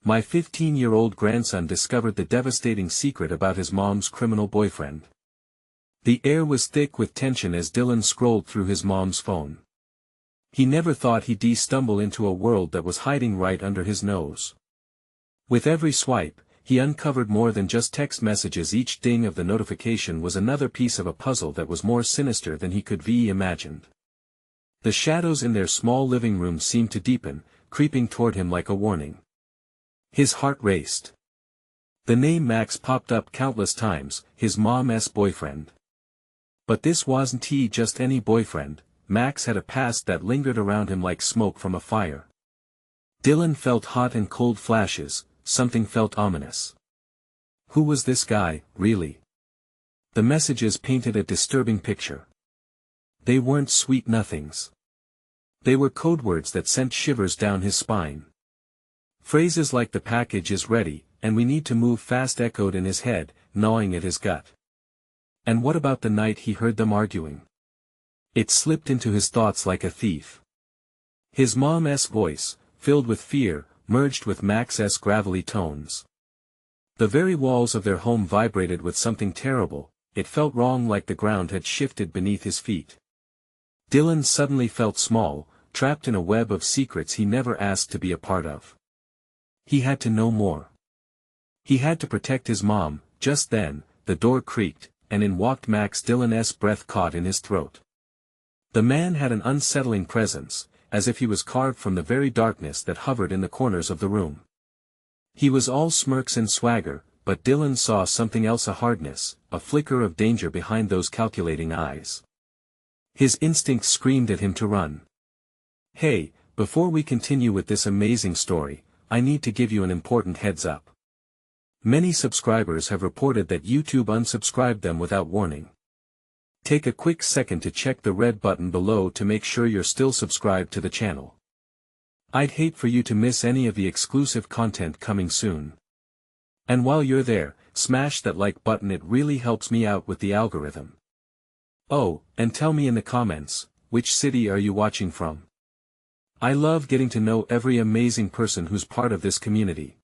My 15-year-old grandson discovered the devastating secret about his mom's criminal boyfriend. The air was thick with tension as Dylan scrolled through his mom's phone. He never thought he'd stumble into a world that was hiding right under his nose. With every swipe, he uncovered more than just text messages. Each ding of the notification was another piece of a puzzle that was more sinister than he could have imagined. The shadows in their small living room seemed to deepen, creeping toward him like a warning. His heart raced. The name Max popped up countless times, his mom's boyfriend. But this wasn't just any boyfriend. Max had a past that lingered around him like smoke from a fire. Dylan felt hot and cold flashes, something felt ominous. Who was this guy, really? The messages painted a disturbing picture. They weren't sweet nothings. They were code words that sent shivers down his spine. Phrases like "the package is ready," and "we need to move fast" echoed in his head, gnawing at his gut. And what about the night he heard them arguing? It slipped into his thoughts like a thief. His mom's voice, filled with fear, merged with Max's gravelly tones. The very walls of their home vibrated with something terrible. It felt wrong, like the ground had shifted beneath his feet. Dylan suddenly felt small, trapped in a web of secrets he never asked to be a part of. He had to know more. He had to protect his mom. Just then, the door creaked, and in walked Max. Dylan's breath caught in his throat. The man had an unsettling presence, as if he was carved from the very darkness that hovered in the corners of the room. He was all smirks and swagger, but Dylan saw something else: a hardness, a flicker of danger behind those calculating eyes. His instincts screamed at him to run. "Hey, before we continue with this amazing story, I need to give you an important heads up. Many subscribers have reported that YouTube unsubscribed them without warning. Take a quick second to check the red button below to make sure you're still subscribed to the channel. I'd hate for you to miss any of the exclusive content coming soon. And while you're there, smash that like button, it really helps me out with the algorithm. Oh, and tell me in the comments, which city are you watching from? I love getting to know every amazing person who's part of this community.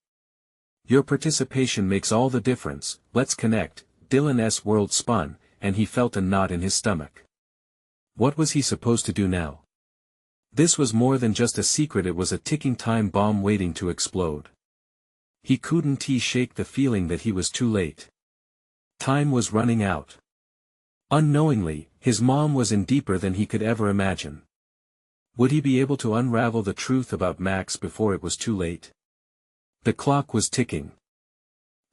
Your participation makes all the difference. Let's connect." Dylan's world spun, and he felt a knot in his stomach. What was he supposed to do now? This was more than just a secret, it was a ticking time bomb waiting to explode. He couldn't shake the feeling that he was too late. Time was running out. Unknowingly, his mom was in deeper than he could ever imagine. Would he be able to unravel the truth about Max before it was too late? The clock was ticking.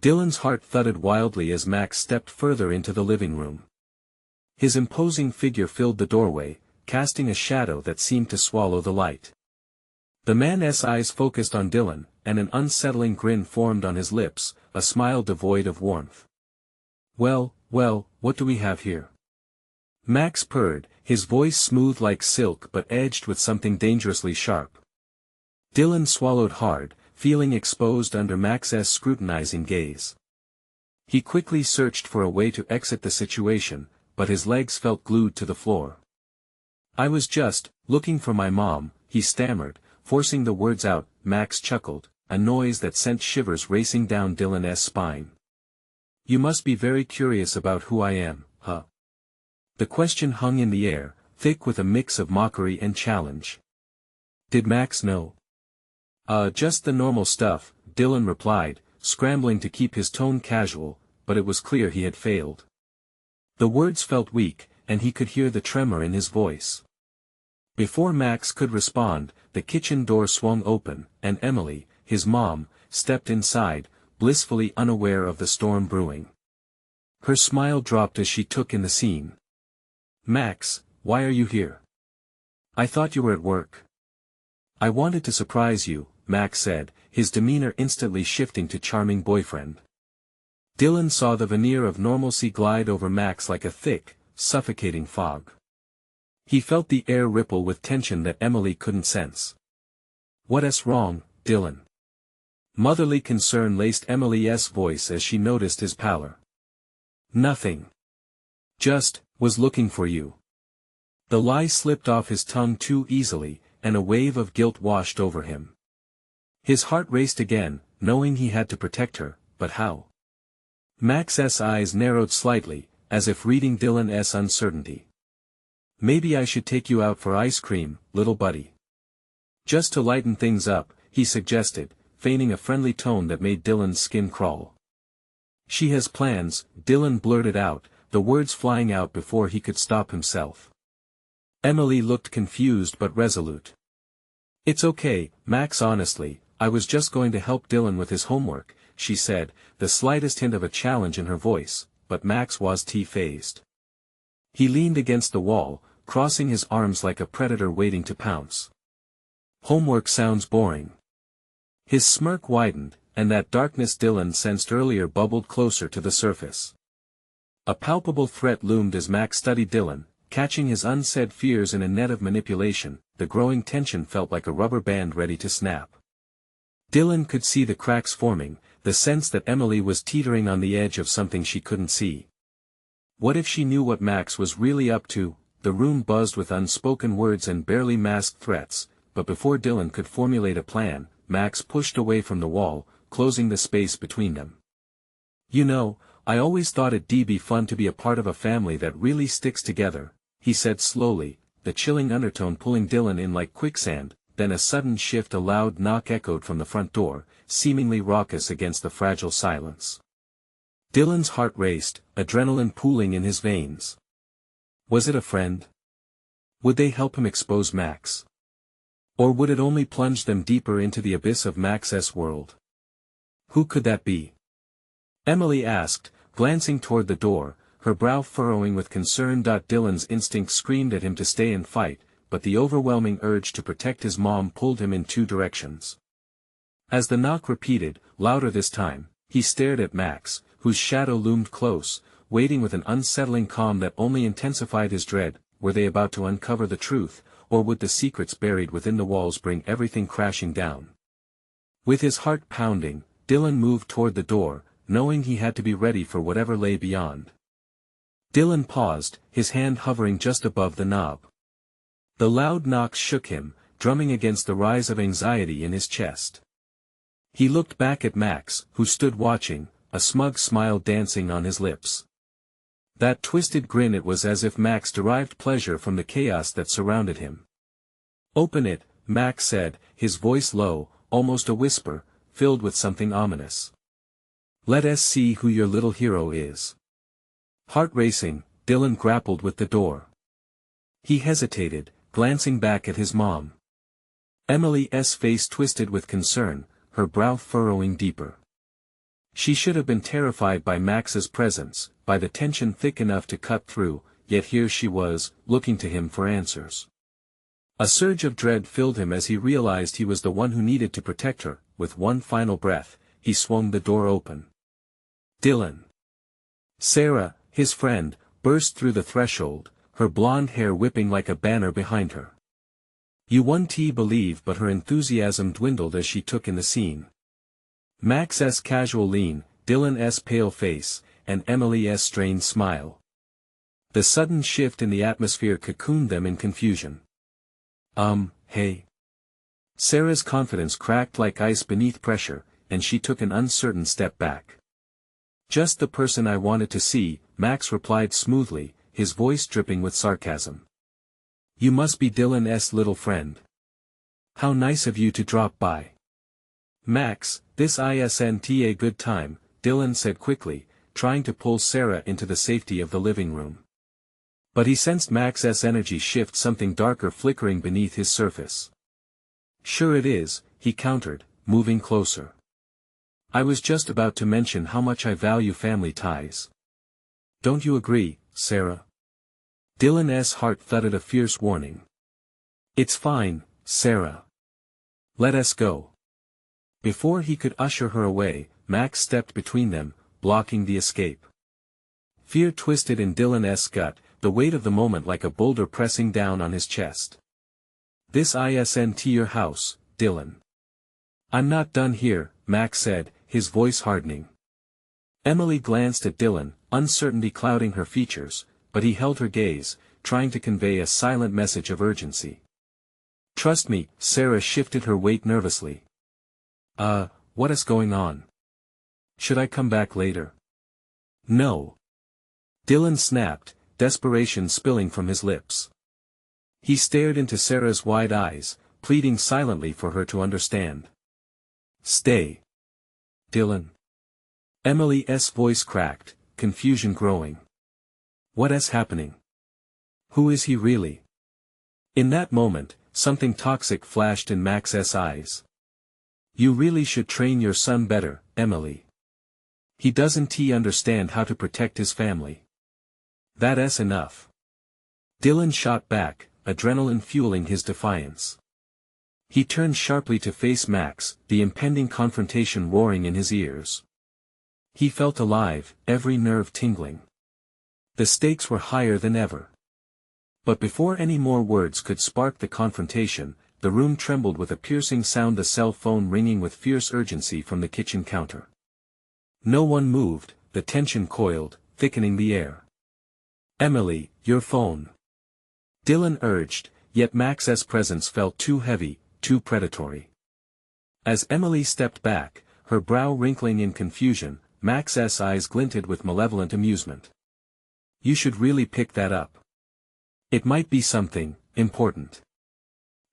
Dylan's heart thudded wildly as Max stepped further into the living room. His imposing figure filled the doorway, casting a shadow that seemed to swallow the light. The man's eyes focused on Dylan, and an unsettling grin formed on his lips, a smile devoid of warmth. Well, what do we have here?" Max purred, his voice smooth like silk but edged with something dangerously sharp. Dylan swallowed hard, feeling exposed under Max's scrutinizing gaze. He quickly searched for a way to exit the situation, but his legs felt glued to the floor. "I was just looking for my mom," he stammered, forcing the words out. Max chuckled, a noise that sent shivers racing down Dylan's spine. "You must be very curious about who I am, huh?" The question hung in the air, thick with a mix of mockery and challenge. Did Max know? Just the normal stuff," Dylan replied, scrambling to keep his tone casual, but it was clear he had failed. The words felt weak, and he could hear the tremor in his voice. Before Max could respond, the kitchen door swung open, and Emily, his mom, stepped inside, blissfully unaware of the storm brewing. Her smile dropped as she took in the scene. "Max, why are you here? I thought you were at work." "I wanted to surprise you," Max said, his demeanor instantly shifting to charming boyfriend. Dylan saw the veneer of normalcy glide over Max like a thick, suffocating fog. He felt the air ripple with tension that Emily couldn't sense. "What's wrong, Dylan?" Motherly concern laced Emily's voice as she noticed his pallor. "Nothing. Just was looking for you." The lie slipped off his tongue too easily, and a wave of guilt washed over him. His heart raced again, knowing he had to protect her, but how? Max's eyes narrowed slightly, as if reading Dylan's uncertainty. Maybe I should take you out for ice cream, little buddy. Just to lighten things up, he suggested, feigning a friendly tone that made Dylan's skin crawl. She has plans, Dylan blurted out, the words flying out before he could stop himself. Emily looked confused but resolute. It's okay, Max, honestly, I was just going to help Dylan with his homework, she said, the slightest hint of a challenge in her voice, but Max was phased. He leaned against the wall, crossing his arms like a predator waiting to pounce. Homework sounds boring. His smirk widened, and that darkness Dylan sensed earlier bubbled closer to the surface. A palpable threat loomed as Max studied Dylan, catching his unsaid fears in a net of manipulation. The growing tension felt like a rubber band ready to snap. Dylan could see the cracks forming, the sense that Emily was teetering on the edge of something she couldn't see. What if she knew what Max was really up to? The room buzzed with unspoken words and barely masked threats, but before Dylan could formulate a plan, Max pushed away from the wall, closing the space between them. You know, I always thought it'd be fun to be a part of a family that really sticks together, he said slowly, the chilling undertone pulling Dylan in like quicksand. Then a sudden shift, a loud knock echoed from the front door, seemingly raucous against the fragile silence. Dylan's heart raced, adrenaline pooling in his veins. Was it a friend? Would they help him expose Max? Or would it only plunge them deeper into the abyss of Max's world? Who could that be? Emily asked, glancing toward the door, her brow furrowing with concern. Dylan's instinct screamed at him to stay and fight, but the overwhelming urge to protect his mom pulled him in two directions. As the knock repeated, louder this time, he stared at Max, whose shadow loomed close, waiting with an unsettling calm that only intensified his dread. Were they about to uncover the truth, or would the secrets buried within the walls bring everything crashing down? With his heart pounding, Dylan moved toward the door, knowing he had to be ready for whatever lay beyond. Dylan paused, his hand hovering just above the knob. The loud knocks shook him, drumming against the rise of anxiety in his chest. He looked back at Max, who stood watching, a smug smile dancing on his lips. That twisted grin, it was as if Max derived pleasure from the chaos that surrounded him. Open it, Max said, his voice low, almost a whisper, filled with something ominous. Let us see who your little hero is. Heart racing, Dylan grappled with the door. He hesitated, glancing back at his mom. Emily's face twisted with concern, her brow furrowing deeper. She should have been terrified by Max's presence, by the tension thick enough to cut through, yet here she was, looking to him for answers. A surge of dread filled him as he realized he was the one who needed to protect her. With one final breath, he swung the door open. Dylan. Sarah, his friend, burst through the threshold, her blonde hair whipping like a banner behind her. You won't believe, but her enthusiasm dwindled as she took in the scene. Max's casual lean, Dylan's pale face, and Emily's strained smile. The sudden shift in the atmosphere cocooned them in confusion. Hey. Sarah's confidence cracked like ice beneath pressure, and she took an uncertain step back. Just the person I wanted to see, Max replied smoothly, his voice dripping with sarcasm. You must be Dylan's little friend. How nice of you to drop by. Max, this isn't a good time, Dylan said quickly, trying to pull Sarah into the safety of the living room. But he sensed Max's energy shift, something darker flickering beneath his surface. Sure it is, he countered, moving closer. I was just about to mention how much I value family ties. Don't you agree, Sarah? Dylan's heart thudded a fierce warning. It's fine, Sarah. Let us go. Before he could usher her away, Max stepped between them, blocking the escape. Fear twisted in Dylan's gut, the weight of the moment like a boulder pressing down on his chest. This isn't your house, Dylan. I'm not done here, Max said, his voice hardening. Emily glanced at Dylan, uncertainty clouding her features, but he held her gaze, trying to convey a silent message of urgency. Trust me, Sarah shifted her weight nervously. what is going on? Should I come back later? No. Dylan snapped, desperation spilling from his lips. He stared into Sarah's wide eyes, pleading silently for her to understand. Stay. Dylan. Emily's voice cracked, confusion growing. What is happening? Who is he really? In that moment, something toxic flashed in Max's eyes. You really should train your son better, Emily. He doesn't understand how to protect his family. That's enough. Dylan shot back, adrenaline fueling his defiance. He turned sharply to face Max, the impending confrontation roaring in his ears. He felt alive, every nerve tingling. The stakes were higher than ever. But before any more words could spark the confrontation, the room trembled with a piercing sound, the cell phone ringing with fierce urgency from the kitchen counter. No one moved, the tension coiled, thickening the air. Emily, your phone. Dylan urged, yet Max's presence felt too heavy, too predatory. As Emily stepped back, her brow wrinkling in confusion, Max's eyes glinted with malevolent amusement. You should really pick that up. It might be something important.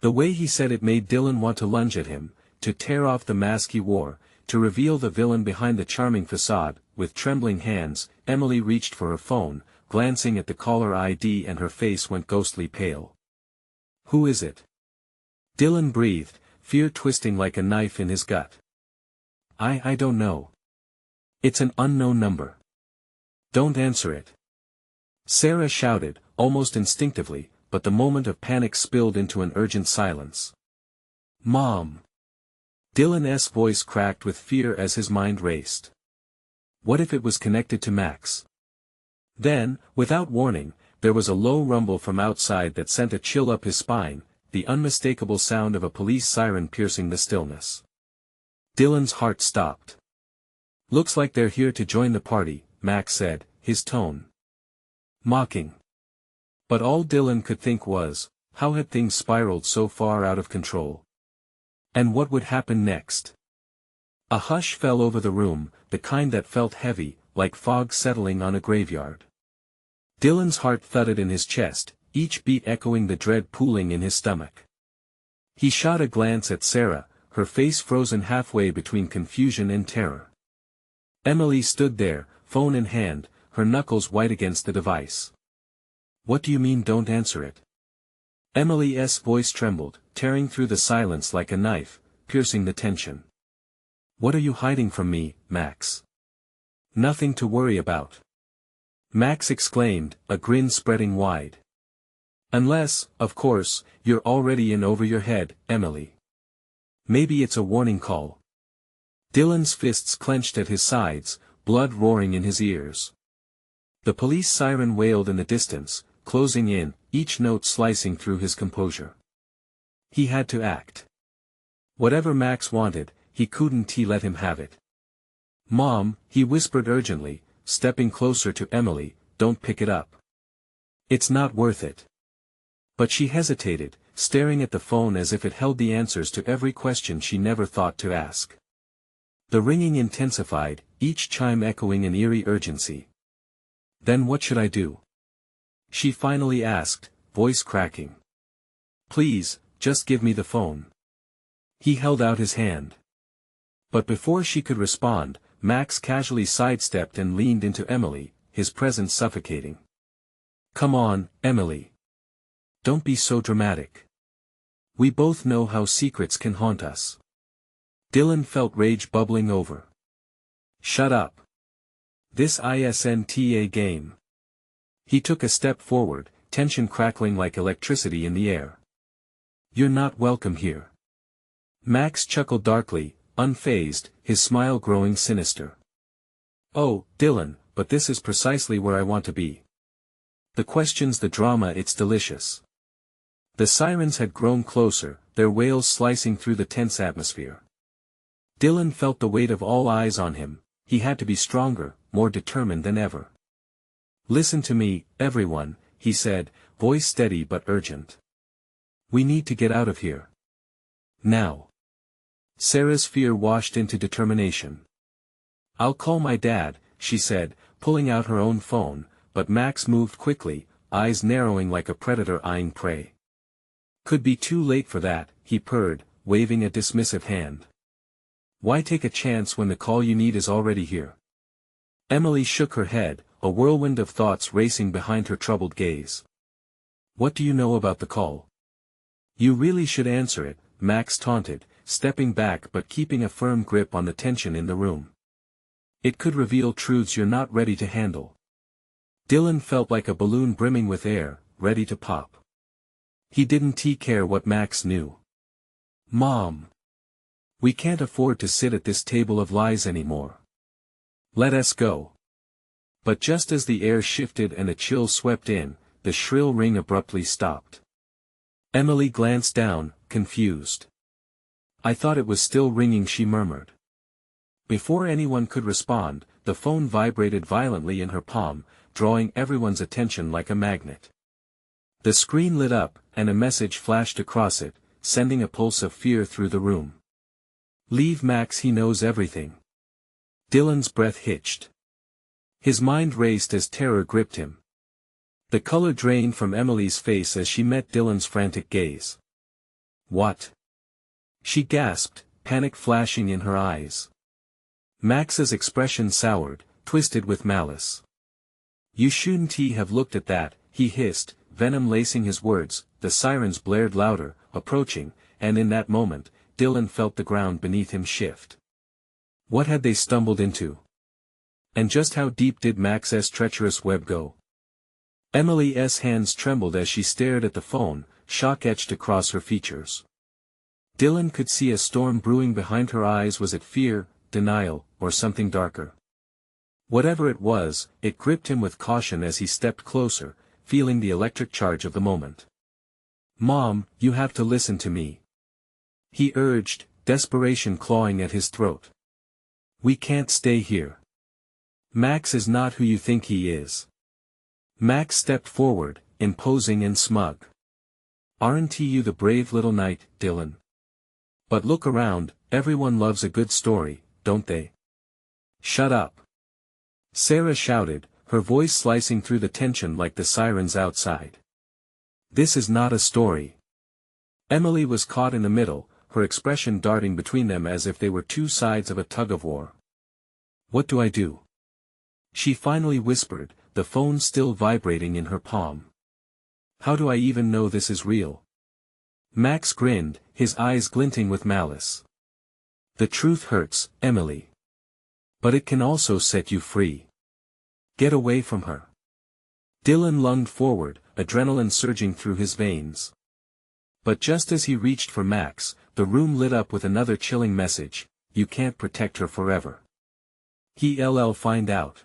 The way he said it made Dylan want to lunge at him, to tear off the mask he wore, to reveal the villain behind the charming facade. With trembling hands, Emily reached for her phone, glancing at the caller ID, and her face went ghostly pale. Who is it? Dylan breathed, fear twisting like a knife in his gut. I don't know. It's an unknown number. Don't answer it. Sarah shouted, almost instinctively, but the moment of panic spilled into an urgent silence. Mom! Dylan's voice cracked with fear as his mind raced. What if it was connected to Max? Then, without warning, there was a low rumble from outside that sent a chill up his spine, the unmistakable sound of a police siren piercing the stillness. Dylan's heart stopped. Looks like they're here to join the party, Max said, his tone mocking. But all Dylan could think was, how had things spiraled so far out of control? And what would happen next? A hush fell over the room, the kind that felt heavy, like fog settling on a graveyard. Dylan's heart thudded in his chest, each beat echoing the dread pooling in his stomach. He shot a glance at Sarah, her face frozen halfway between confusion and terror. Emily stood there, phone in hand, her knuckles white against the device. What do you mean, don't answer it? Emily's voice trembled, tearing through the silence like a knife, piercing the tension. What are you hiding from me, Max? Nothing to worry about. Max exclaimed, a grin spreading wide. Unless, of course, you're already in over your head, Emily. Maybe it's a warning call. Dylan's fists clenched at his sides, blood roaring in his ears. The police siren wailed in the distance, closing in, each note slicing through his composure. He had to act. Whatever Max wanted, he couldn't let him have it. Mom, he whispered urgently, stepping closer to Emily, don't pick it up. It's not worth it. But she hesitated, staring at the phone as if it held the answers to every question she never thought to ask. The ringing intensified, each chime echoing in eerie urgency. Then what should I do? She finally asked, voice cracking. Please, just give me the phone. He held out his hand. But before she could respond, Max casually sidestepped and leaned into Emily, his presence suffocating. Come on, Emily. Don't be so dramatic. We both know how secrets can haunt us. Dylan felt rage bubbling over. Shut up. This isn't a game. He took a step forward, tension crackling like electricity in the air. You're not welcome here. Max chuckled darkly, unfazed, his smile growing sinister. Oh, Dylan, but this is precisely where I want to be. The questions, the drama, it's delicious. The sirens had grown closer, their wails slicing through the tense atmosphere. Dylan felt the weight of all eyes on him. He had to be stronger, more determined than ever. Listen to me, everyone, he said, voice steady but urgent. We need to get out of here. Now. Sarah's fear washed into determination. "I'll call my dad," she said, pulling out her own phone, but Max moved quickly, eyes narrowing like a predator eyeing prey. "Could be too late for that," he purred, waving a dismissive hand. "Why take a chance when the call you need is already here?" Emily shook her head, a whirlwind of thoughts racing behind her troubled gaze. "What do you know about the call?" "You really should answer it," Max taunted, stepping back but keeping a firm grip on the tension in the room. "It could reveal truths you're not ready to handle." Dylan felt like a balloon brimming with air, ready to pop. He didn't care what Max knew. "Mom. We can't afford to sit at this table of lies anymore. Let us go." But just as the air shifted and a chill swept in, the shrill ring abruptly stopped. Emily glanced down, confused. "I thought it was still ringing," she murmured. Before anyone could respond, the phone vibrated violently in her palm, drawing everyone's attention like a magnet. The screen lit up, and a message flashed across it, sending a pulse of fear through the room. "Leave Max, he knows everything." Dylan's breath hitched. His mind raced as terror gripped him. The color drained from Emily's face as she met Dylan's frantic gaze. "What?" she gasped, panic flashing in her eyes. Max's expression soured, twisted with malice. "You shouldn't have looked at that," he hissed, venom lacing his words. The sirens blared louder, approaching, and in that moment, Dylan felt the ground beneath him shift. What had they stumbled into? And just how deep did Max's treacherous web go? Emily's hands trembled as she stared at the phone, shock etched across her features. Dylan could see a storm brewing behind her eyes. Was it fear, denial, or something darker? Whatever it was, it gripped him with caution as he stepped closer, feeling the electric charge of the moment. "Mom, you have to listen to me," he urged, desperation clawing at his throat. "We can't stay here. Max is not who you think he is." Max stepped forward, imposing and smug. "Aren't you the brave little knight, Dylan? But look around, everyone loves a good story, don't they?" "Shut up!" Sarah shouted, her voice slicing through the tension like the sirens outside. "This is not a story." Emily was caught in the middle, her expression darting between them as if they were two sides of a tug-of-war. "What do I do?" she finally whispered, the phone still vibrating in her palm. "How do I even know this is real?" Max grinned, his eyes glinting with malice. "The truth hurts, Emily. But it can also set you free. Get away from her." Dylan lunged forward, adrenaline surging through his veins. But just as he reached for Max, the room lit up with another chilling message: "You can't protect her forever. He'll find out."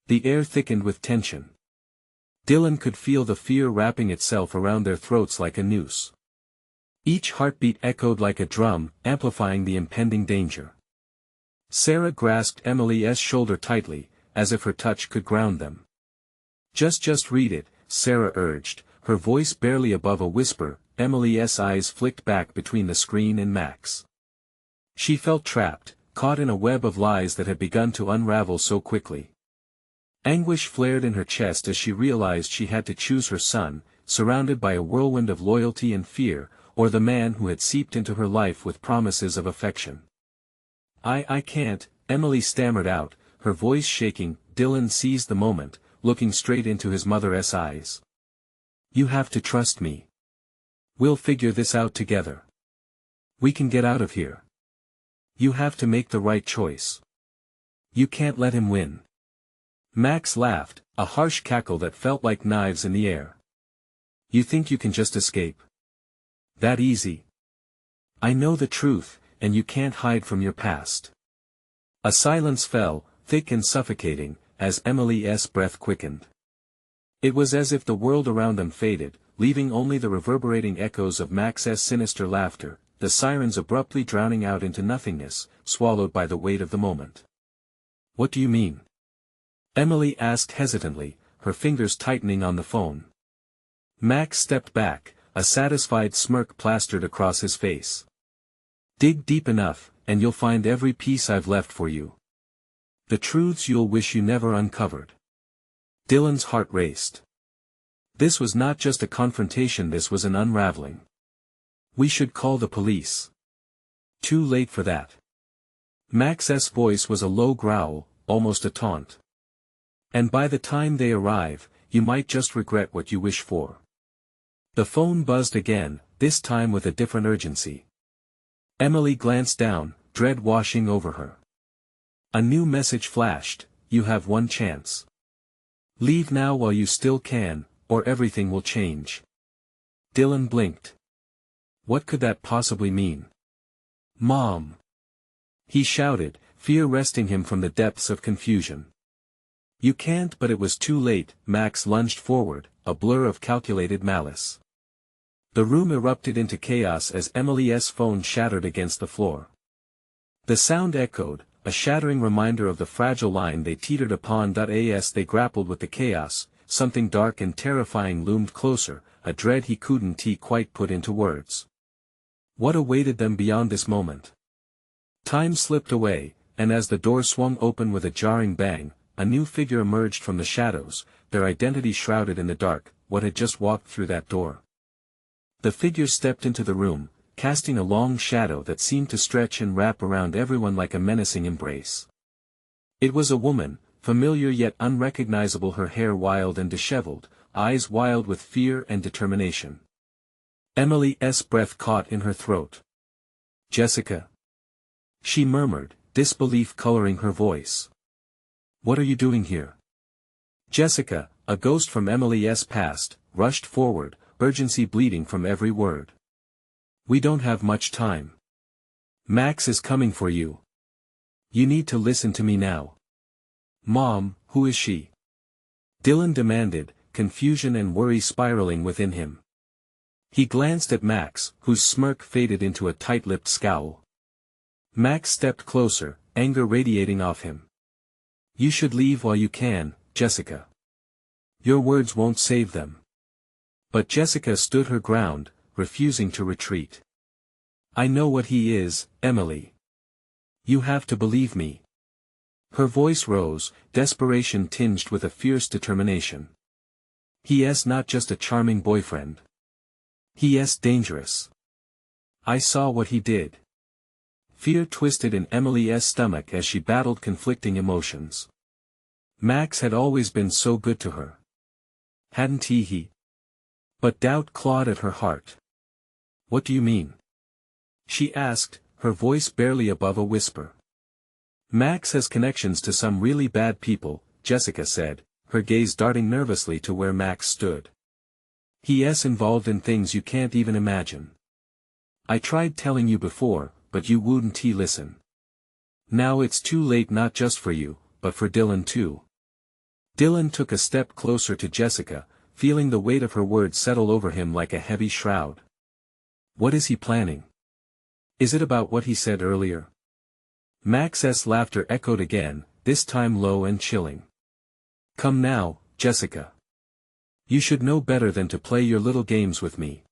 The air thickened with tension. Dylan could feel the fear wrapping itself around their throats like a noose. Each heartbeat echoed like a drum, amplifying the impending danger. Sarah grasped Emily's shoulder tightly, as if her touch could ground them. Just read it," Sarah urged, her voice barely above a whisper. Emily's eyes flicked back between the screen and Max. She felt trapped, caught in a web of lies that had begun to unravel so quickly. Anguish flared in her chest as she realized she had to choose her son, surrounded by a whirlwind of loyalty and fear, or the man who had seeped into her life with promises of affection. I can't," Emily stammered out, her voice shaking. Dylan seized the moment, looking straight into his mother's eyes. "You have to trust me. We'll figure this out together. We can get out of here. You have to make the right choice. You can't let him win." Max laughed, a harsh cackle that felt like knives in the air. "You think you can just escape? That easy? I know the truth, and you can't hide from your past." A silence fell, thick and suffocating, as Emily's breath quickened. It was as if the world around them faded, leaving only the reverberating echoes of Max's sinister laughter, the sirens abruptly drowning out into nothingness, swallowed by the weight of the moment. "What do you mean?" Emily asked hesitantly, her fingers tightening on the phone. Max stepped back, a satisfied smirk plastered across his face. Dig deep enough, and you'll find every piece I've left for you. The truths you'll wish you never uncovered. Dylan's heart raced. This was not just a confrontation, this was an unraveling. We should call the police. Too late for that. Max's voice was a low growl, almost a taunt. And by the time they arrive, you might just regret what you wish for. The phone buzzed again, this time with a different urgency. Emily glanced down, dread washing over her. A new message flashed, you have one chance. Leave now while you still can, or everything will change. Dylan blinked. What could that possibly mean? Mom! He shouted, fear wresting him from the depths of confusion. You can't, but it was too late. Max lunged forward, a blur of calculated malice. The room erupted into chaos as Emily's phone shattered against the floor. The sound echoed, a shattering reminder of the fragile line they teetered upon. As they grappled with the chaos, something dark and terrifying loomed closer, a dread he couldn't quite put into words. What awaited them beyond this moment? Time slipped away, and as the door swung open with a jarring bang, a new figure emerged from the shadows, their identity shrouded in the dark. What had just walked through that door? The figure stepped into the room, casting a long shadow that seemed to stretch and wrap around everyone like a menacing embrace. It was a woman, familiar yet unrecognizable, her hair wild and disheveled, eyes wild with fear and determination. Emily's breath caught in her throat. Jessica? She murmured, disbelief coloring her voice. What are you doing here? Jessica, a ghost from Emily's past, rushed forward, urgency bleeding from every word. We don't have much time. Max is coming for you. You need to listen to me now. Mom, who is she? Dylan demanded, confusion and worry spiraling within him. He glanced at Max, whose smirk faded into a tight-lipped scowl. Max stepped closer, anger radiating off him. You should leave while you can, Jessica. Your words won't save them. But Jessica stood her ground, refusing to retreat. I know what he is, Emily. You have to believe me. Her voice rose, desperation tinged with a fierce determination. He is not just a charming boyfriend. He is dangerous. I saw what he did. Fear twisted in Emily's stomach as she battled conflicting emotions. Max had always been so good to her. Hadn't he? But doubt clawed at her heart. What do you mean? She asked, her voice barely above a whisper. Max has connections to some really bad people, Jessica said, her gaze darting nervously to where Max stood. He is involved in things you can't even imagine. I tried telling you before, but you wouldn't listen. Now it's too late, not just for you, but for Dylan too. Dylan took a step closer to Jessica, feeling the weight of her words settle over him like a heavy shroud. What is he planning? Is it about what he said earlier? Max's laughter echoed again, this time low and chilling. Come now, Jessica. You should know better than to play your little games with me.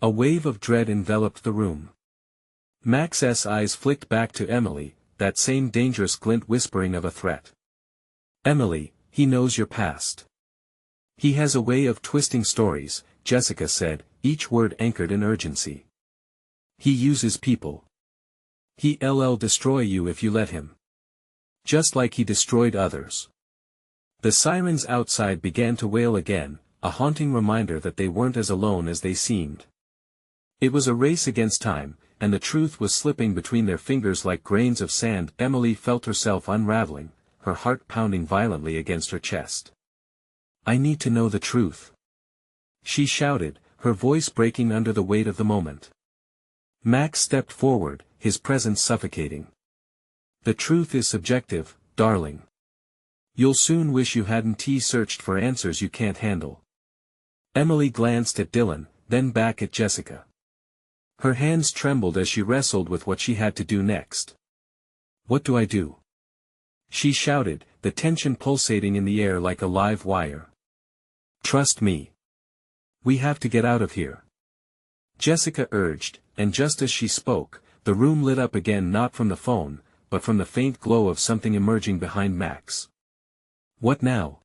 A wave of dread enveloped the room. Max's eyes flicked back to Emily, that same dangerous glint whispering of a threat. Emily, he knows your past. He has a way of twisting stories, Jessica said, each word anchored in urgency. He uses people. He'll destroy you if you let him. Just like he destroyed others. The sirens outside began to wail again, a haunting reminder that they weren't as alone as they seemed. It was a race against time, and the truth was slipping between their fingers like grains of sand. Emily felt herself unraveling, her heart pounding violently against her chest. I need to know the truth. She shouted, her voice breaking under the weight of the moment. Max stepped forward, his presence suffocating. The truth is subjective, darling. You'll soon wish you hadn't searched for answers you can't handle. Emily glanced at Dylan, then back at Jessica. Her hands trembled as she wrestled with what she had to do next. What do I do? She shouted, the tension pulsating in the air like a live wire. Trust me. We have to get out of here. Jessica urged, and just as she spoke, the room lit up again, not from the phone, but from the faint glow of something emerging behind Max. "What now?"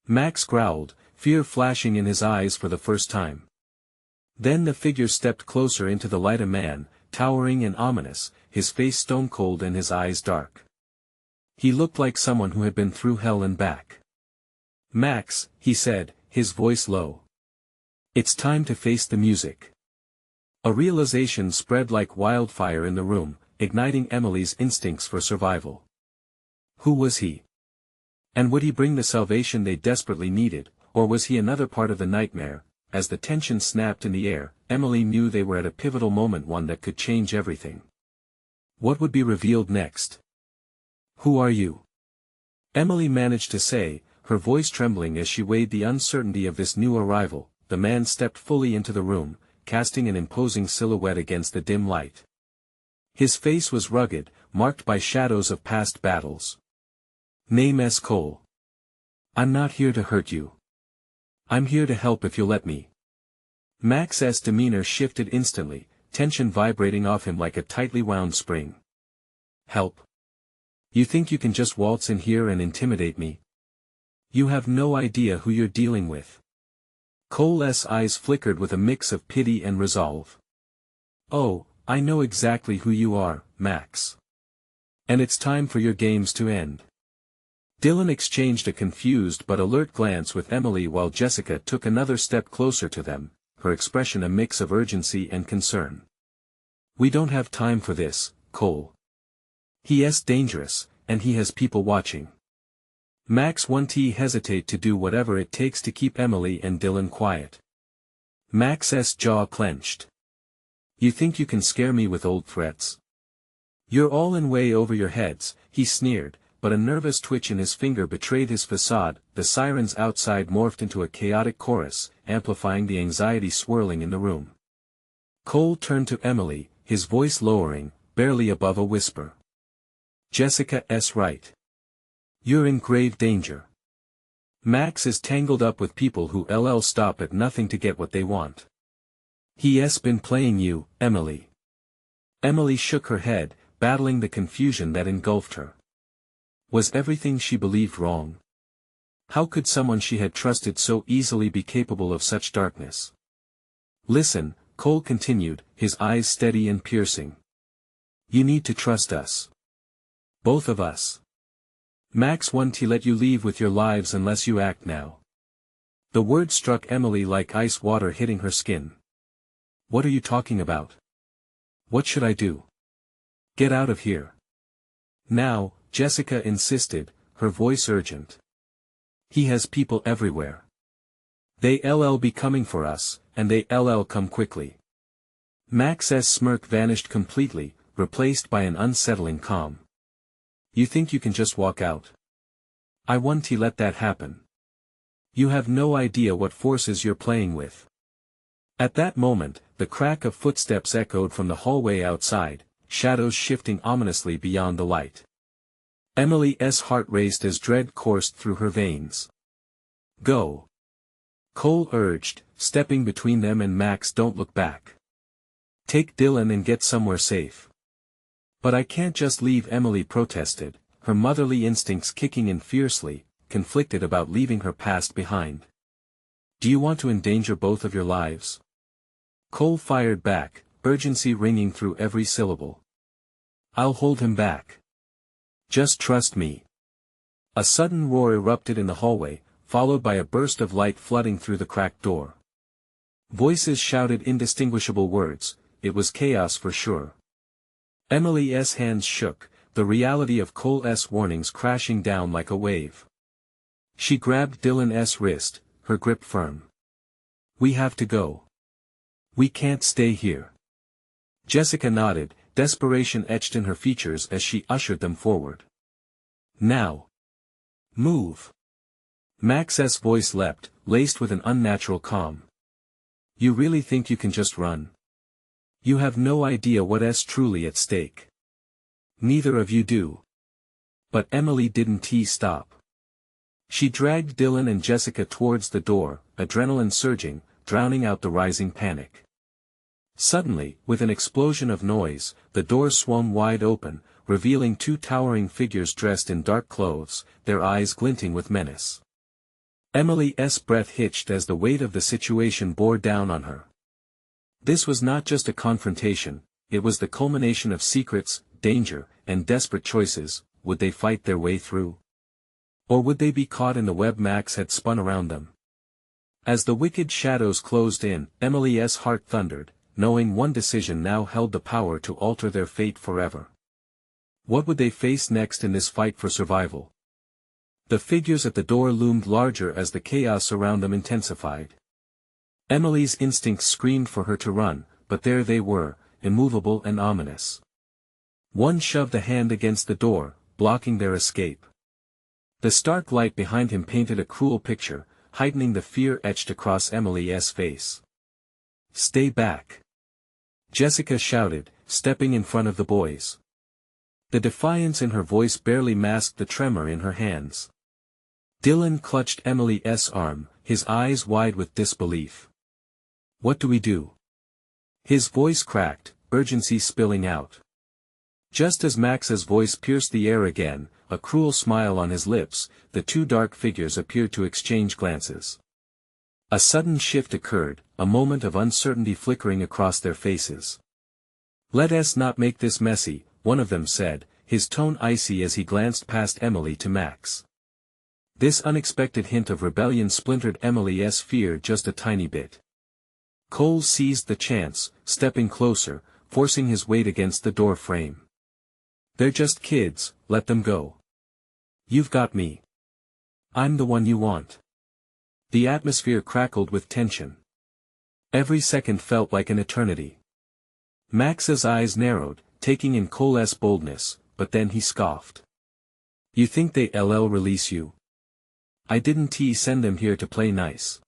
Max growled, fear flashing in his eyes for the first time. Then the figure stepped closer into the light, a man, towering and ominous, his face stone-cold and his eyes dark. He looked like someone who had been through hell and back. "Max," he said, his voice low. "It's time to face the music." A realization spread like wildfire in the room, igniting Emily's instincts for survival. Who was he? And would he bring the salvation they desperately needed, or was he another part of the nightmare? As the tension snapped in the air, Emily knew they were at a pivotal moment, one that could change everything. What would be revealed next? "Who are you?" Emily managed to say, her voice trembling as she weighed the uncertainty of this new arrival. The man stepped fully into the room, casting an imposing silhouette against the dim light. His face was rugged, marked by shadows of past battles. "Name S. Cole. I'm not here to hurt you. I'm here to help if you'll let me." Max's demeanor shifted instantly, tension vibrating off him like a tightly wound spring. "Help? You think you can just waltz in here and intimidate me? You have no idea who you're dealing with." Cole's eyes flickered with a mix of pity and resolve. "Oh, I know exactly who you are, Max. And it's time for your games to end." Dylan exchanged a confused but alert glance with Emily while Jessica took another step closer to them, her expression a mix of urgency and concern. "We don't have time for this, Cole. He's dangerous, and he has people watching." Max won't hesitate to do whatever it takes to keep Emily and Dylan quiet. Max's jaw clenched. "You think you can scare me with old threats? You're all in way over your heads," he sneered, but a nervous twitch in his finger betrayed his facade. The sirens outside morphed into a chaotic chorus, amplifying the anxiety swirling in the room. Cole turned to Emily, his voice lowering, barely above a whisper. "Jessica's right. You're in grave danger. Max is tangled up with people who'll stop at nothing to get what they want. He's been playing you, Emily." Emily shook her head, battling the confusion that engulfed her. Was everything she believed wrong? How could someone she had trusted so easily be capable of such darkness? "Listen," Cole continued, his eyes steady and piercing. "You need to trust us. Both of us. Max won't let you leave with your lives unless you act now." The word struck Emily like ice water hitting her skin. "What are you talking about? What should I do?" "Get out of here. Now," Jessica insisted, her voice urgent. "He has people everywhere. They'll be coming for us, and they'll come quickly." Max's smirk vanished completely, replaced by an unsettling calm. "You think you can just walk out? I won't let that happen. You have no idea what forces you're playing with." At that moment, the crack of footsteps echoed from the hallway outside, shadows shifting ominously beyond the light. Emily's heart raced as dread coursed through her veins. "Go," Cole urged, stepping between them and Max. "Don't look back. Take Dylan and get somewhere safe." "But I can't just leave," Emily protested, her motherly instincts kicking in fiercely, conflicted about leaving her past behind. "Do you want to endanger both of your lives?" Cole fired back, urgency ringing through every syllable. "I'll hold him back. Just trust me." A sudden roar erupted in the hallway, followed by a burst of light flooding through the cracked door. Voices shouted indistinguishable words. It was chaos for sure. Emily's hands shook, the reality of Cole's warnings crashing down like a wave. She grabbed Dylan's wrist, her grip firm. "We have to go. We can't stay here." Jessica nodded, desperation etched in her features as she ushered them forward. "Now. Move." Max's voice leapt, laced with an unnatural calm. "You really think you can just run? You have no idea what's truly at stake. Neither of you do." But Emily didn't stop. She dragged Dylan and Jessica towards the door, adrenaline surging, drowning out the rising panic. Suddenly, with an explosion of noise, the door swung wide open, revealing two towering figures dressed in dark clothes, their eyes glinting with menace. Emily's breath hitched as the weight of the situation bore down on her. This was not just a confrontation, it was the culmination of secrets, danger, and desperate choices. Would they fight their way through? Or would they be caught in the web Max had spun around them? As the wicked shadows closed in, Emily's heart thundered, knowing one decision now held the power to alter their fate forever. What would they face next in this fight for survival? The figures at the door loomed larger as the chaos around them intensified. Emily's instincts screamed for her to run, but there they were, immovable and ominous. One shoved a hand against the door, blocking their escape. The stark light behind him painted a cruel picture, heightening the fear etched across Emily's face. "Stay back!" Jessica shouted, stepping in front of the boys. The defiance in her voice barely masked the tremor in her hands. Dylan clutched Emily's arm, his eyes wide with disbelief. "What do we do?" His voice cracked, urgency spilling out. Just as Max's voice pierced the air again, a cruel smile on his lips, the two dark figures appeared to exchange glances. A sudden shift occurred, a moment of uncertainty flickering across their faces. "Let us not make this messy," one of them said, his tone icy as he glanced past Emily to Max. This unexpected hint of rebellion splintered Emily's fear just a tiny bit. Cole seized the chance, stepping closer, forcing his weight against the door frame. "They're just kids, let them go. You've got me. I'm the one you want." The atmosphere crackled with tension. Every second felt like an eternity. Max's eyes narrowed, taking in Cole's boldness, but then he scoffed. "You think they'll release you? I didn't send them here to play nice."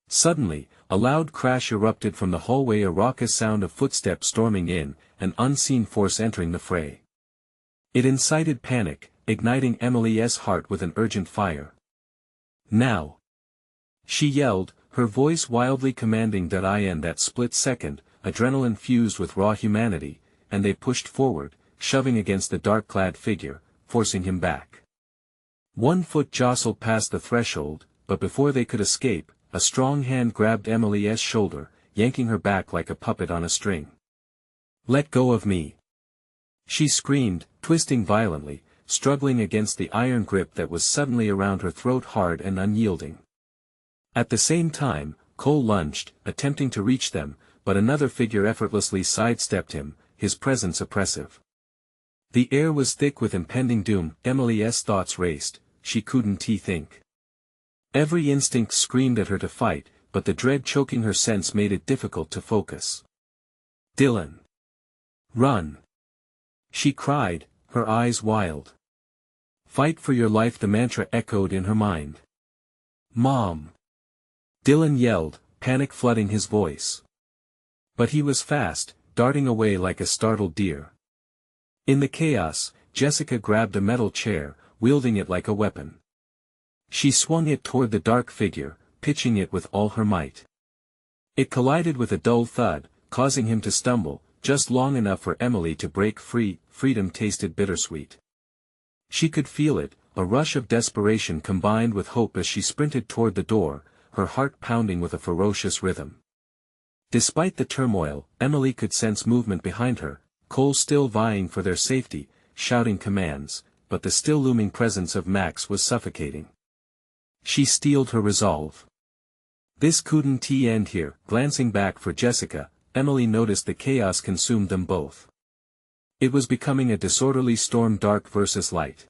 Suddenly, a loud crash erupted from the hallway, a raucous sound of footsteps storming in, an unseen force entering the fray. It incited panic, igniting Emily's heart with an urgent fire. "Now!" she yelled, her voice wildly commanding. In that split second, adrenaline fused with raw humanity, and they pushed forward, shoving against the dark-clad figure, forcing him back. One foot jostled past the threshold, but before they could escape, a strong hand grabbed Emily's shoulder, yanking her back like a puppet on a string. "Let go of me!" she screamed, twisting violently, struggling against the iron grip that was suddenly around her throat, hard and unyielding. At the same time, Cole lunged, attempting to reach them, but another figure effortlessly sidestepped him, his presence oppressive. The air was thick with impending doom. Emily's thoughts raced, she couldn't think. Every instinct screamed at her to fight, but the dread choking her sense made it difficult to focus. "Dylan! Run!" she cried, her eyes wild. "Fight for your life," the mantra echoed in her mind. "Mom!" Dylan yelled, panic flooding his voice. But he was fast, darting away like a startled deer. In the chaos, Jessica grabbed a metal chair, wielding it like a weapon. She swung it toward the dark figure, pitching it with all her might. It collided with a dull thud, causing him to stumble, just long enough for Emily to break free. Freedom tasted bittersweet. She could feel it, a rush of desperation combined with hope as she sprinted toward the door, her heart pounding with a ferocious rhythm. Despite the turmoil, Emily could sense movement behind her, Cole still vying for their safety, shouting commands, but the still looming presence of Max was suffocating. She steeled her resolve. This couldn't end here. Glancing back for Jessica, Emily noticed the chaos consumed them both. It was becoming a disorderly storm, dark versus light.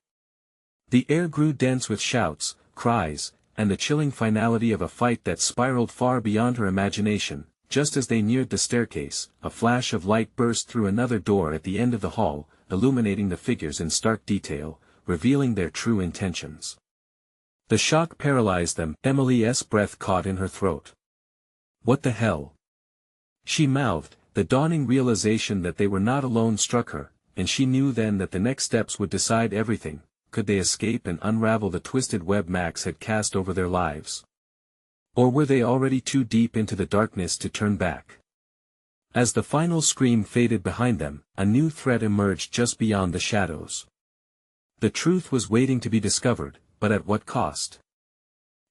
The air grew dense with shouts, cries, and the chilling finality of a fight that spiraled far beyond her imagination. Just as they neared the staircase, a flash of light burst through another door at the end of the hall, illuminating the figures in stark detail, revealing their true intentions. The shock paralyzed them. Emily's breath caught in her throat. "What the hell?" she mouthed. The dawning realization that they were not alone struck her, and she knew then that the next steps would decide everything. Could they escape and unravel the twisted web Max had cast over their lives? Or were they already too deep into the darkness to turn back? As the final scream faded behind them, a new threat emerged just beyond the shadows. The truth was waiting to be discovered, but at what cost?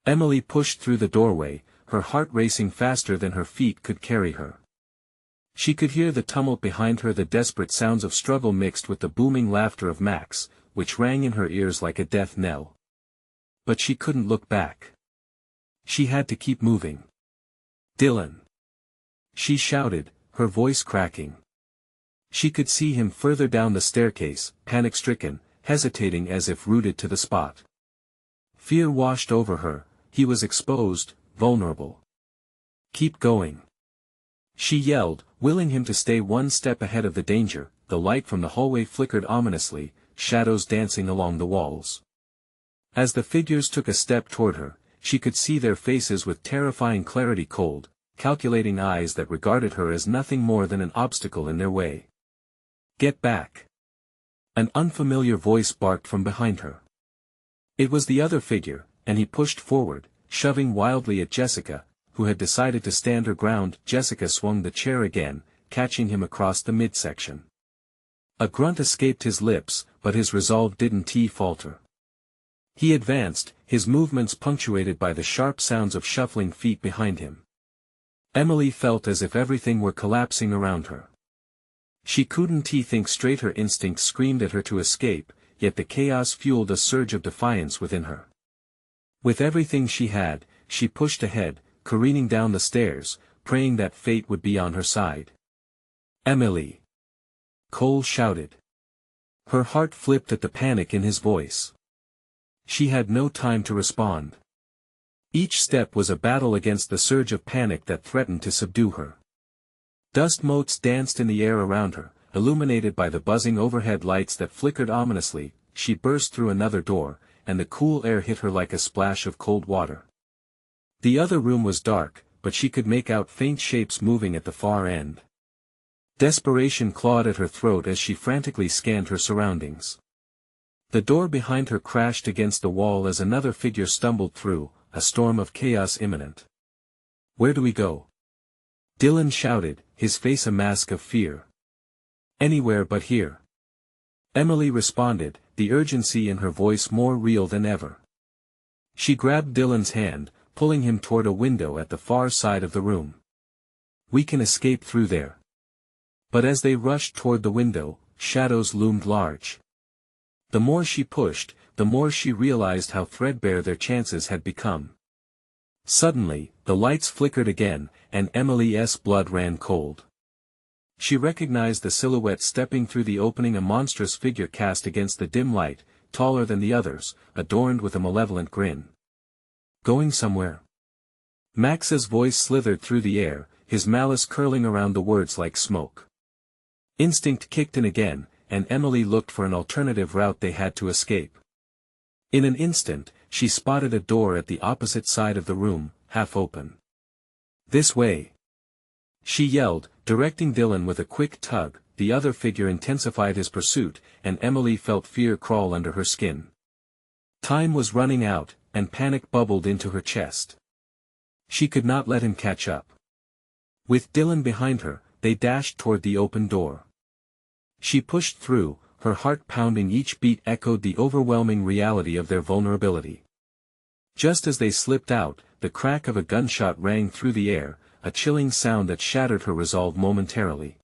Emily pushed through the doorway, her heart racing faster than her feet could carry her. She could hear the tumult behind her, the desperate sounds of struggle mixed with the booming laughter of Max, which rang in her ears like a death knell. But she couldn't look back. She had to keep moving. "Dylan!" she shouted, her voice cracking. She could see him further down the staircase, panic-stricken, hesitating as if rooted to the spot. Fear washed over her, he was exposed, vulnerable. "Keep going!" she yelled, willing him to stay one step ahead of the danger. The light from the hallway flickered ominously, shadows dancing along the walls. As the figures took a step toward her, she could see their faces with terrifying clarity, cold, calculating eyes that regarded her as nothing more than an obstacle in their way. "Get back!" An unfamiliar voice barked from behind her. It was the other figure, and he pushed forward, shoving wildly at Jessica, who had decided to stand her ground. Jessica swung the chair again, catching him across the midsection. A grunt escaped his lips, but his resolve didn't falter. He advanced, his movements punctuated by the sharp sounds of shuffling feet behind him. Emily felt as if everything were collapsing around her. She couldn't think straight, her instincts screamed at her to escape, yet the chaos fueled a surge of defiance within her. With everything she had, she pushed ahead, careening down the stairs, praying that fate would be on her side. "Emily!" Cole shouted. Her heart flipped at the panic in his voice. She had no time to respond. Each step was a battle against the surge of panic that threatened to subdue her. Dust motes danced in the air around her, illuminated by the buzzing overhead lights that flickered ominously. She burst through another door, and the cool air hit her like a splash of cold water. The other room was dark, but she could make out faint shapes moving at the far end. Desperation clawed at her throat as she frantically scanned her surroundings. The door behind her crashed against the wall as another figure stumbled through, a storm of chaos imminent. "Where do we go?" Dylan shouted, his face a mask of fear. "Anywhere but here." Emily responded, the urgency in her voice more real than ever. She grabbed Dylan's hand, pulling him toward a window at the far side of the room. "We can escape through there." But as they rushed toward the window, shadows loomed large. The more she pushed, the more she realized how threadbare their chances had become. Suddenly, the lights flickered again, and Emily's blood ran cold. She recognized the silhouette stepping through the opening, a monstrous figure cast against the dim light, taller than the others, adorned with a malevolent grin. "Going somewhere?" Max's voice slithered through the air, his malice curling around the words like smoke. Instinct kicked in again, and Emily looked for an alternative route. They had to escape. In an instant, she spotted a door at the opposite side of the room, half open. "This way!" she yelled, directing Dylan with a quick tug. The other figure intensified his pursuit, and Emily felt fear crawl under her skin. Time was running out, and panic bubbled into her chest. She could not let him catch up. With Dylan behind her, they dashed toward the open door. She pushed through, her heart pounding, each beat echoed the overwhelming reality of their vulnerability. Just as they slipped out, the crack of a gunshot rang through the air, a chilling sound that shattered her resolve momentarily.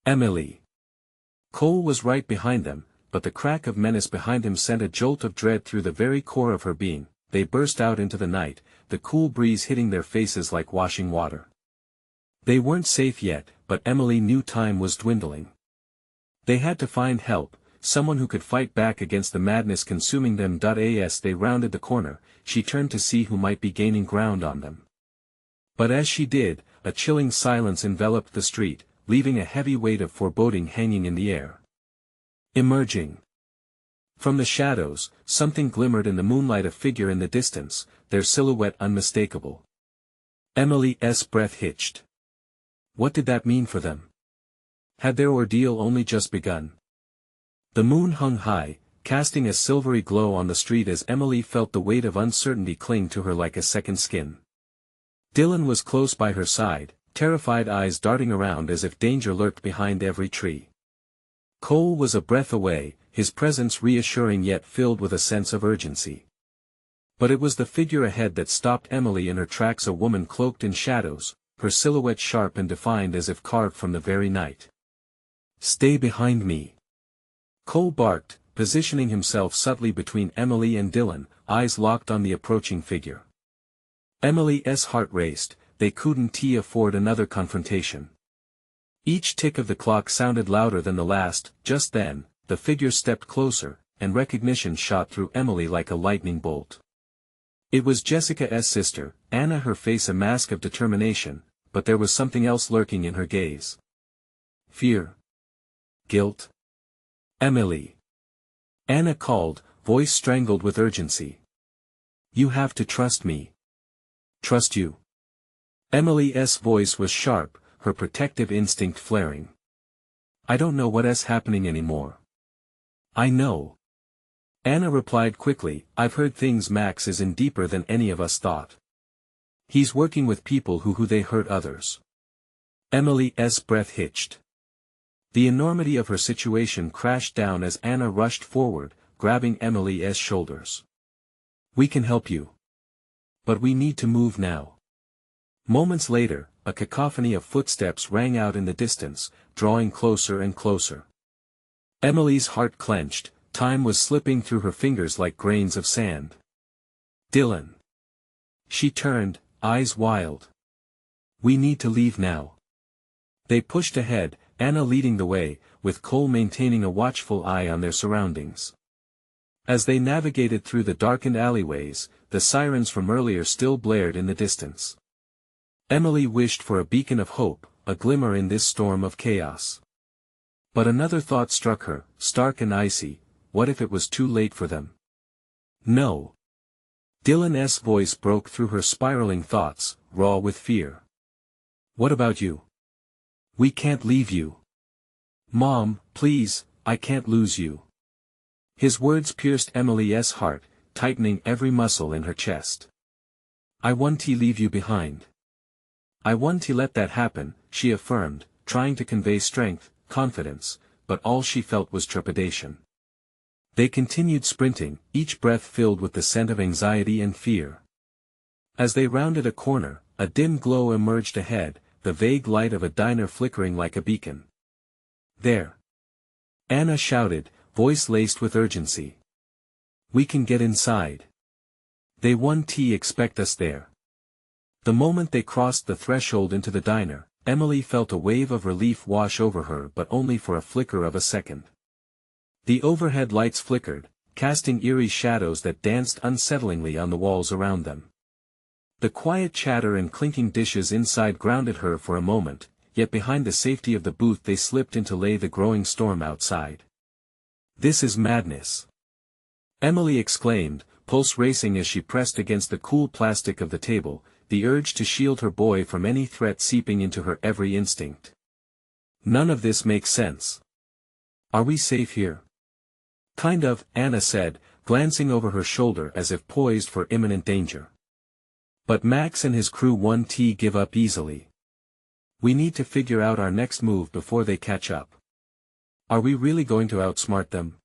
"Emily!" Cole was right behind them, but the crack of menace behind him sent a jolt of dread through the very core of her being. They burst out into the night, the cool breeze hitting their faces like washing water. They weren't safe yet, but Emily knew time was dwindling. They had to find help, someone who could fight back against the madness consuming them. As they rounded the corner, she turned to see who might be gaining ground on them. But as she did, a chilling silence enveloped the street, leaving a heavy weight of foreboding hanging in the air. Emerging from the shadows, something glimmered in the moonlight, a figure in the distance, their silhouette unmistakable. Emily's breath hitched. What did that mean for them? Had their ordeal only just begun? The moon hung high, casting a silvery glow on the street as Emily felt the weight of uncertainty cling to her like a second skin. Dylan was close by her side, terrified eyes darting around as if danger lurked behind every tree. Cole was a breath away, his presence reassuring yet filled with a sense of urgency. But it was the figure ahead that stopped Emily in her tracks, a woman cloaked in shadows, her silhouette sharp and defined as if carved from the very night. "Stay behind me!" Cole barked, positioning himself subtly between Emily and Dylan, eyes locked on the approaching figure. Emily's heart raced, they couldn't afford another confrontation. Each tick of the clock sounded louder than the last. Just then, the figure stepped closer, and recognition shot through Emily like a lightning bolt. It was Jessica's sister, Anna, her face a mask of determination, but there was something else lurking in her gaze. Fear. Guilt. "Emily!" Anna called, voice strangled with urgency. "You have to trust me." "Trust you?" Emily's voice was sharp, her protective instinct flaring. "I don't know what's happening anymore." "I know." Anna replied quickly, "I've heard things. Max is in deeper than any of us thought. He's working with people who they hurt others." Emily's breath hitched. The enormity of her situation crashed down as Anna rushed forward, grabbing Emily's shoulders. "We can help you. But we need to move now." Moments later, a cacophony of footsteps rang out in the distance, drawing closer and closer. Emily's heart clenched, time was slipping through her fingers like grains of sand. "Dylan!" She turned, eyes wild. "We need to leave now." They pushed ahead, Anna leading the way, with Cole maintaining a watchful eye on their surroundings. As they navigated through the darkened alleyways, the sirens from earlier still blared in the distance. Emily wished for a beacon of hope, a glimmer in this storm of chaos. But another thought struck her, stark and icy: what if it was too late for them? "No." Dylan's voice broke through her spiraling thoughts, raw with fear. "What about you? We can't leave you. Mom, please, I can't lose you." His words pierced Emily's heart, tightening every muscle in her chest. "I want to leave you behind. I want to let that happen," she affirmed, trying to convey strength, confidence, but all she felt was trepidation. They continued sprinting, each breath filled with the scent of anxiety and fear. As they rounded a corner, a dim glow emerged ahead, the vague light of a diner flickering like a beacon. "There!" Anna shouted, voice laced with urgency. "We can get inside. They won't expect us there." The moment they crossed the threshold into the diner, Emily felt a wave of relief wash over her, but only for a flicker of a second. The overhead lights flickered, casting eerie shadows that danced unsettlingly on the walls around them. The quiet chatter and clinking dishes inside grounded her for a moment, yet behind the safety of the booth they slipped into lay the growing storm outside. "This is madness!" Emily exclaimed, pulse racing as she pressed against the cool plastic of the table, the urge to shield her boy from any threat seeping into her every instinct. "None of this makes sense. Are we safe here?" "Kind of," Anna said, glancing over her shoulder as if poised for imminent danger. "But Max and his crew won't give up easily. We need to figure out our next move before they catch up." "Are we really going to outsmart them?"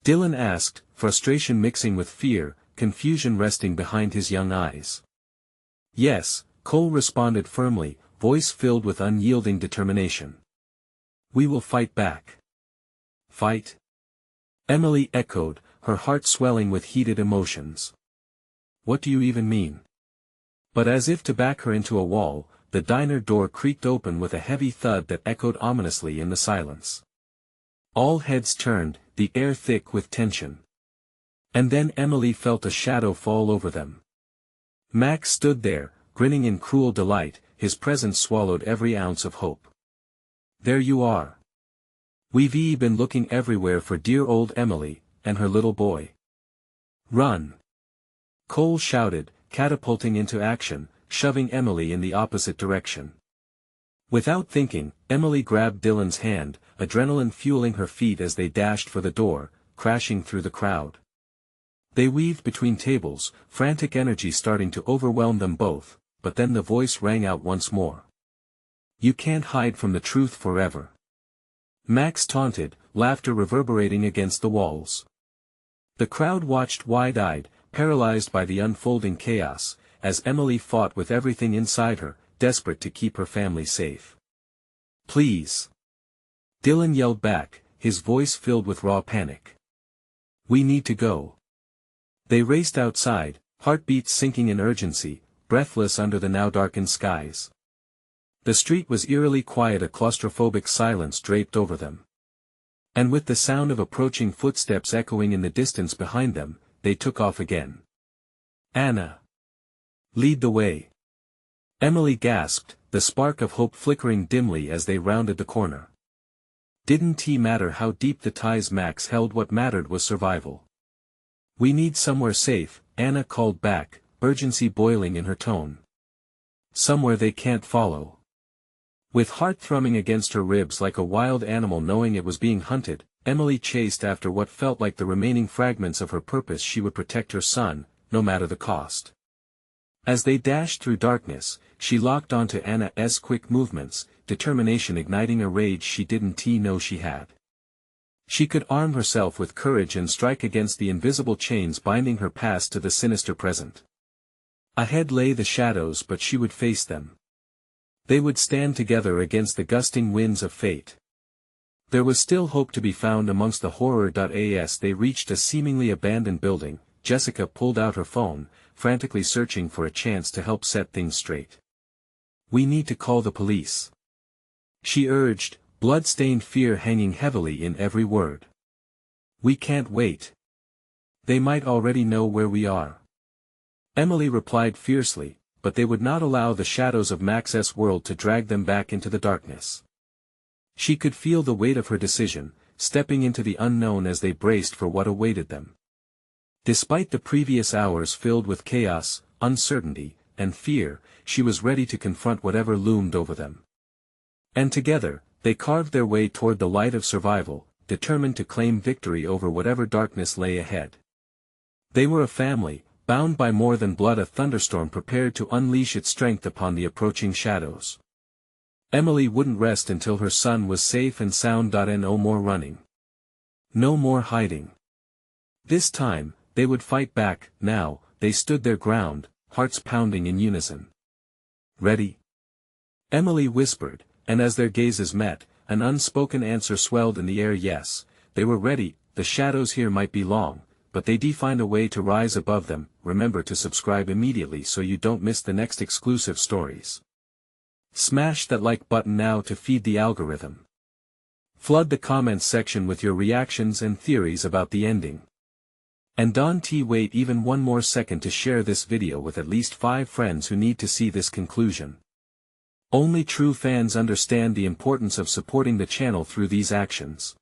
Dylan asked, frustration mixing with fear, confusion resting behind his young eyes. "Yes," Cole responded firmly, voice filled with unyielding determination. "We will fight back." "Fight?" Emily echoed, her heart swelling with heated emotions. "What do you even mean?" But as if to back her into a wall, the diner door creaked open with a heavy thud that echoed ominously in the silence. All heads turned, the air thick with tension. And then Emily felt a shadow fall over them. Max stood there, grinning in cruel delight, his presence swallowed every ounce of hope. "There you are. We've been looking everywhere for dear old Emily, and her little boy." "Run!" Cole shouted, catapulting into action, shoving Emily in the opposite direction. Without thinking, Emily grabbed Dylan's hand, adrenaline fueling her feet as they dashed for the door, crashing through the crowd. They weaved between tables, frantic energy starting to overwhelm them both, but then the voice rang out once more. You can't hide from the truth forever. Max taunted, laughter reverberating against the walls. The crowd watched wide-eyed, paralyzed by the unfolding chaos, as Emily fought with everything inside her, desperate to keep her family safe. "Please!" Dylan yelled back, his voice filled with raw panic. "We need to go." They raced outside, heartbeats sinking in urgency, breathless under the now darkened skies. The street was eerily quiet, a claustrophobic silence draped over them. And with the sound of approaching footsteps echoing in the distance behind them, they took off again. "Anna! Lead the way!" Emily gasped, the spark of hope flickering dimly as they rounded the corner. Didn't it matter how deep the ties Max held, what mattered was survival. "We need somewhere safe," Anna called back, urgency boiling in her tone. "Somewhere they can't follow." With heart thrumming against her ribs like a wild animal knowing it was being hunted, Emily chased after what felt like the remaining fragments of her purpose. She would protect her son, no matter the cost. As they dashed through darkness, she locked onto Anna's quick movements, determination igniting a rage she didn't know she had. She could arm herself with courage and strike against the invisible chains binding her past to the sinister present. Ahead lay the shadows, but she would face them. They would stand together against the gusting winds of fate. There was still hope to be found amongst the horror. As they reached a seemingly abandoned building, Jessica pulled out her phone, frantically searching for a chance to help set things straight. "We need to call the police," she urged, blood-stained fear hanging heavily in every word. "We can't wait. They might already know where we are." Emily replied fiercely, but they would not allow the shadows of Max's world to drag them back into the darkness. She could feel the weight of her decision, stepping into the unknown as they braced for what awaited them. Despite the previous hours filled with chaos, uncertainty, and fear, she was ready to confront whatever loomed over them. And together, they carved their way toward the light of survival, determined to claim victory over whatever darkness lay ahead. They were a family, bound by more than blood, a thunderstorm prepared to unleash its strength upon the approaching shadows. Emily wouldn't rest until her son was safe and sound. No more running. No more hiding. This time, they would fight back. Now, they stood their ground, hearts pounding in unison. "Ready?" Emily whispered, and as their gazes met, an unspoken answer swelled in the air. Yes, they were ready. The shadows here might be long, but they'd find a way to rise above them. Remember to subscribe immediately so you don't miss the next exclusive stories. Smash that like button now to feed the algorithm. Flood the comments section with your reactions and theories about the ending. And don't wait even one more second to share this video with at least 5 friends who need to see this conclusion. Only true fans understand the importance of supporting the channel through these actions.